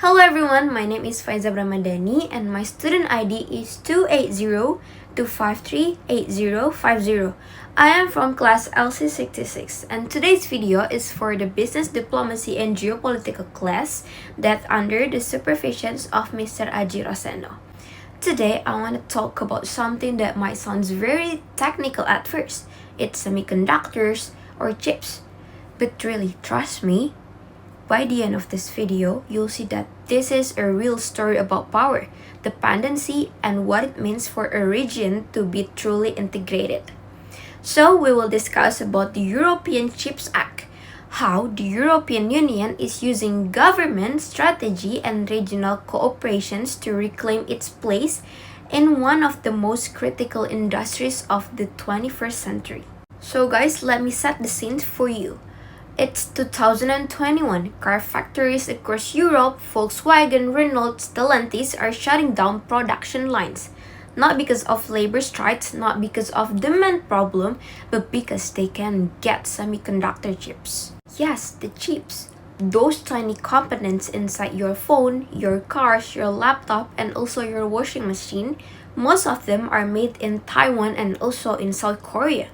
Hello everyone, my name is Faiza Bramadhani and my student ID is 280-253-8050. I am from class LC66 and today's video is for the Business Diplomacy and Geopolitical class that under the supervision of Mr. Aji Roseno. Today I want to talk about something that might sound very technical at first. It's semiconductors or chips. But really, trust me, by the end of this video, you'll see that this is a real story about power, dependency, and what it means for a region to be truly integrated. So we will discuss about the European Chips Act, how the European Union is using government strategy and regional cooperations to reclaim its place in one of the most critical industries of the 21st century. So guys, let me set the scene for you. It's 2021. Car factories across Europe, Volkswagen, Renault, Stellantis are shutting down production lines. Not because of labor strikes, not because of demand problem, but because they can get semiconductor chips. Yes, the chips. Those tiny components inside your phone, your cars, your laptop, and also your washing machine, most of them are made in Taiwan and also in South Korea.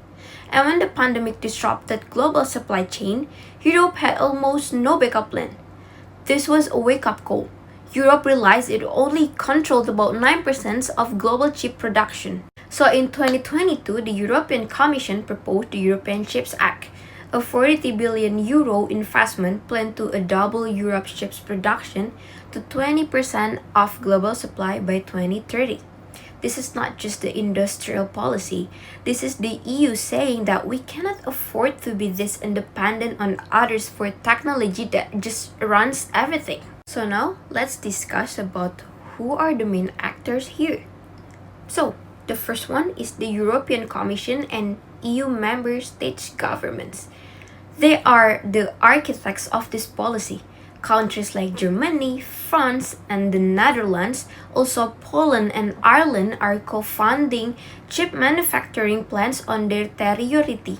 And when the pandemic disrupted global supply chain, Europe had almost no backup plan. This was a wake-up call. Europe realized it only controlled about 9% of global chip production. So in 2022, the European Commission proposed the European Chips Act, a 43 billion euro investment plan to double Europe's chips production to 20% of global supply by 2030. This is not just the industrial policy. This is the EU saying that we cannot afford to be this independent on others for technology that just runs everything. So now, let's discuss about who are the main actors here. So, the first one is the European Commission and EU member states governments. They are the architects of this policy. Countries like Germany, France, and the Netherlands, also Poland and Ireland are co-funding chip manufacturing plants on their territory.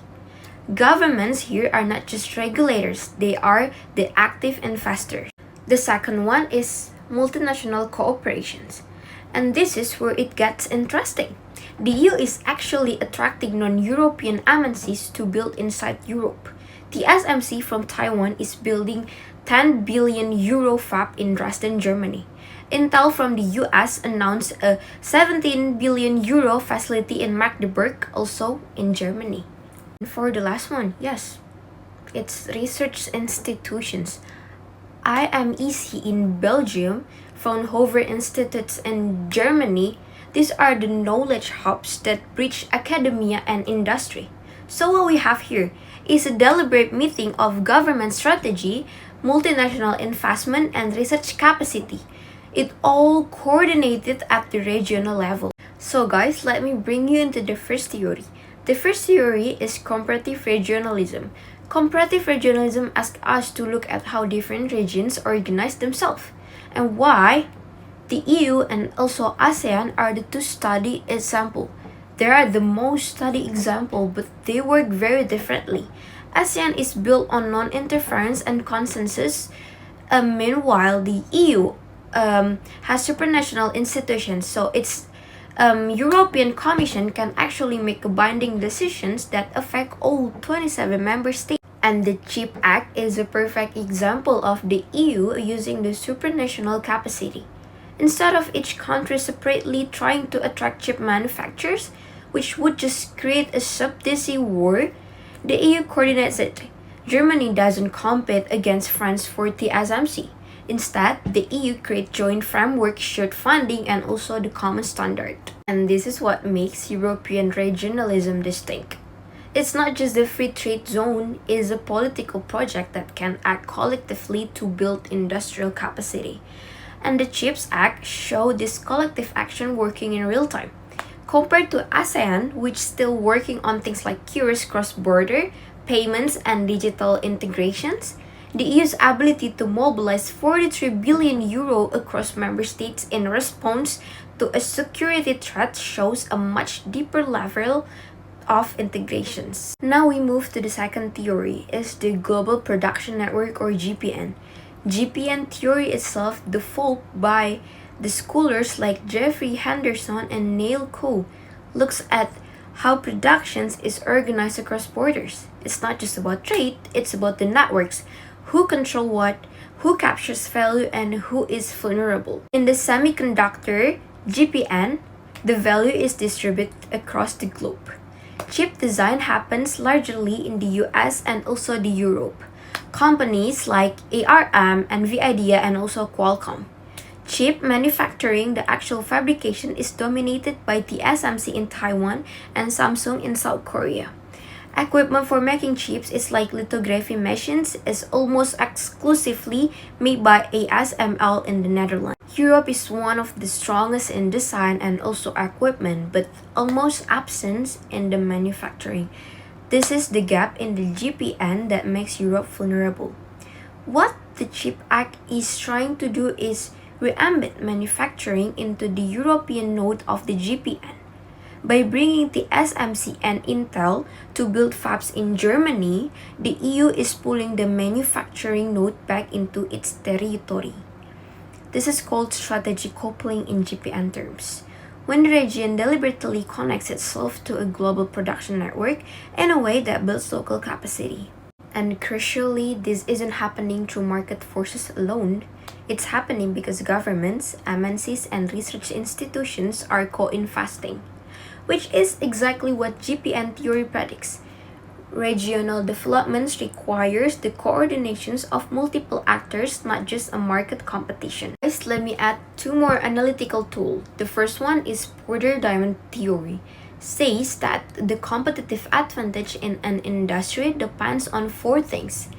Governments here are not just regulators, they are the active investors. The second one is multinational cooperations. And this is where it gets interesting. The EU is actually attracting non-European MNCs to build inside Europe. TSMC from Taiwan is building 10 billion euro fab in Dresden, Germany. Intel from the US announced a 17 billion euro facility in Magdeburg, also in Germany. And for the last one, yes, it's research institutions. IMEC in Belgium, Fraunhofer Institutes in Germany, these are the knowledge hubs that bridge academia and industry. So what we have here is a deliberate meeting of government strategy, multinational investment, and research capacity. It all coordinated at the regional level. So guys, let me bring you into the first theory. The first theory is comparative regionalism. Comparative regionalism asks us to look at how different regions organize themselves and why the EU and also ASEAN are the two study example. They are the most studied example, but they work very differently. ASEAN is built on non-interference and consensus. Meanwhile, the EU has supranational institutions, so its European Commission can actually make binding decisions that affect all 27 member states. And the CHIP Act is a perfect example of the EU using the supranational capacity. Instead of each country separately trying to attract chip manufacturers, which would just create a sub-DC war, the EU coordinates it. Germany doesn't compete against France for TSMC. Instead, the EU creates joint framework, shared funding, and also the common standard. And this is what makes European regionalism distinct. It's not just the free trade zone, it's a political project that can act collectively to build industrial capacity. And the CHIPS Act showed this collective action working in real time. Compared to ASEAN, which is still working on things like curious cross-border, payments, and digital integrations, the EU's ability to mobilize 43 billion euro across member states in response to a security threat shows a much deeper level of integrations. Now we move to the second theory, is the Global Production Network or GPN. GPN theory itself, developed by the scholars like Jeffrey Henderson and Neil Coe, looks at how productions is organized across borders. It's not just about trade, it's about the networks, who control what, who captures value, and who is vulnerable. In the semiconductor GPN, the value is distributed across the globe. Chip design happens largely in the US and also the Europe. Companies like ARM, NVIDIA, and also Qualcomm. Chip manufacturing, the actual fabrication, is dominated by TSMC in Taiwan and Samsung in South Korea. Equipment for making chips is like lithography machines is almost exclusively made by ASML in the Netherlands. Europe is one of the strongest in design and also equipment, but almost absent in the manufacturing. This is the gap in the GPN that makes Europe vulnerable. What the CHIP Act is trying to do is re-embed manufacturing into the European node of the GPN. By bringing the TSMC and Intel to build fabs in Germany, the EU is pulling the manufacturing node back into its territory. This is called strategic coupling in GPN terms, when the region deliberately connects itself to a global production network in a way that builds local capacity. And crucially, this isn't happening through market forces alone. It's happening because governments, MNCs, and research institutions are co-investing, which is exactly what GPN theory predicts. Regional development requires the coordinations of multiple actors, not just a market competition. Guys, let me add two more analytical tools. The first one is border diamond theory. Says that the competitive advantage in an industry depends on four things.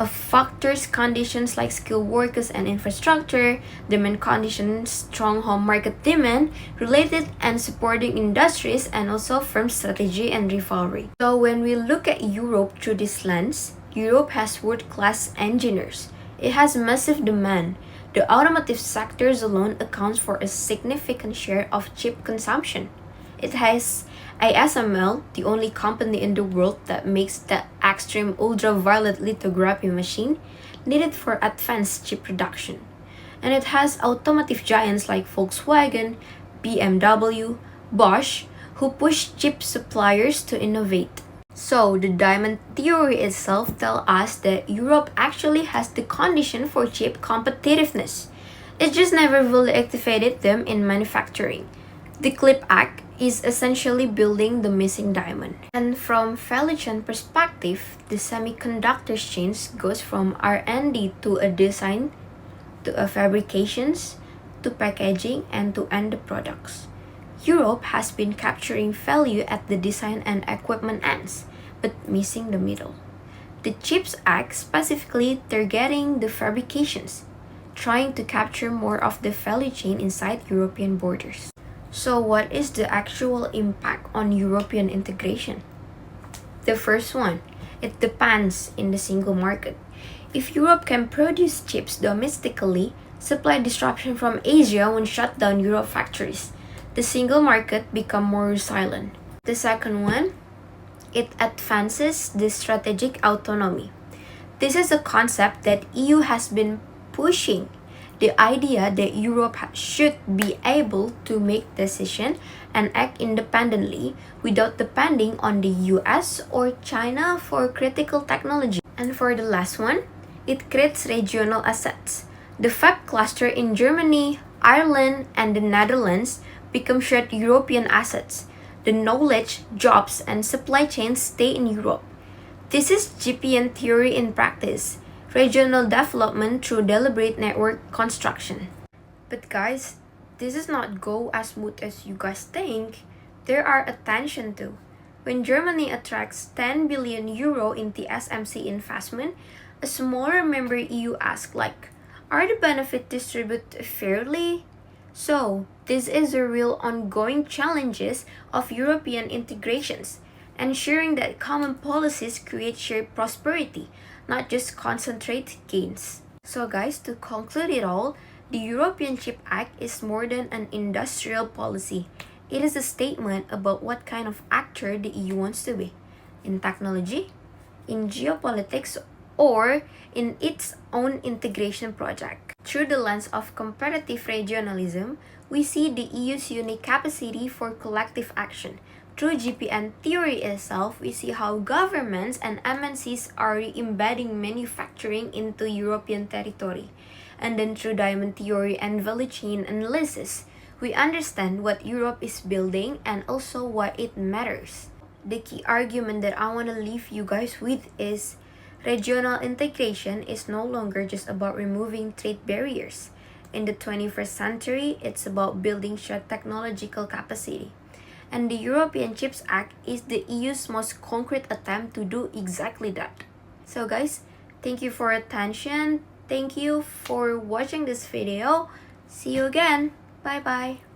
Factors, conditions like skilled workers and infrastructure, demand conditions, strong home market demand, related and supporting industries, and also firm strategy and rivalry. So when we look at Europe through this lens, Europe has world-class engineers. It has massive demand. The automotive sector alone accounts for a significant share of chip consumption. It has ASML, the only company in the world that makes the extreme ultraviolet lithography machine needed for advanced chip production. And it has automotive giants like Volkswagen, BMW, Bosch, who push chip suppliers to innovate. So the diamond theory itself tells us that Europe actually has the condition for chip competitiveness. It just never fully activated them in manufacturing. The CHIP Act is essentially building the missing diamond. And from value chain perspective, the semiconductor chain goes from R&D to a design, to a fabrications, to packaging, and to end products. Europe has been capturing value at the design and equipment ends, but missing the middle. The CHIPS Act specifically targeting the fabrications, trying to capture more of the value chain inside European borders. So what is the actual impact on European integration? The first one, it depends in the single market. If Europe can produce chips domestically, supply disruption from Asia won't shut down Europe factories. The single market become more resilient. The second one, it advances the strategic autonomy. This is a concept that EU has been pushing. The idea that Europe should be able to make decisions and act independently without depending on the US or China for critical technology. And for the last one, it creates regional assets. The fab cluster in Germany, Ireland, and the Netherlands become shared European assets. The knowledge, jobs, and supply chains stay in Europe. This is GPN theory in practice. Regional development through deliberate network construction. But guys, this is not go as smooth as you guys think. There are attention to. When Germany attracts 10 billion euro in the SMC investment, a smaller member EU asks like, are the benefits distributed fairly? So, this is a real ongoing challenges of European integrations, ensuring that common policies create shared prosperity, not just concentrate gains. So guys, to conclude it all, the European Chip Act is more than an industrial policy. It is a statement about what kind of actor the EU wants to be, in technology, in geopolitics, or in its own integration project. Through the lens of comparative regionalism, we see the EU's unique capacity for collective action. Through GPN theory itself, we see how governments and MNCs are embedding manufacturing into European territory. And then through diamond theory and value chain analysis, we understand what Europe is building and also why it matters. The key argument that I want to leave you guys with is regional integration is no longer just about removing trade barriers. In the 21st century, it's about building shared technological capacity. And the European Chips Act is the EU's most concrete attempt to do exactly that. So guys, thank you for your attention. Thank you for watching this video. See you again. Bye bye.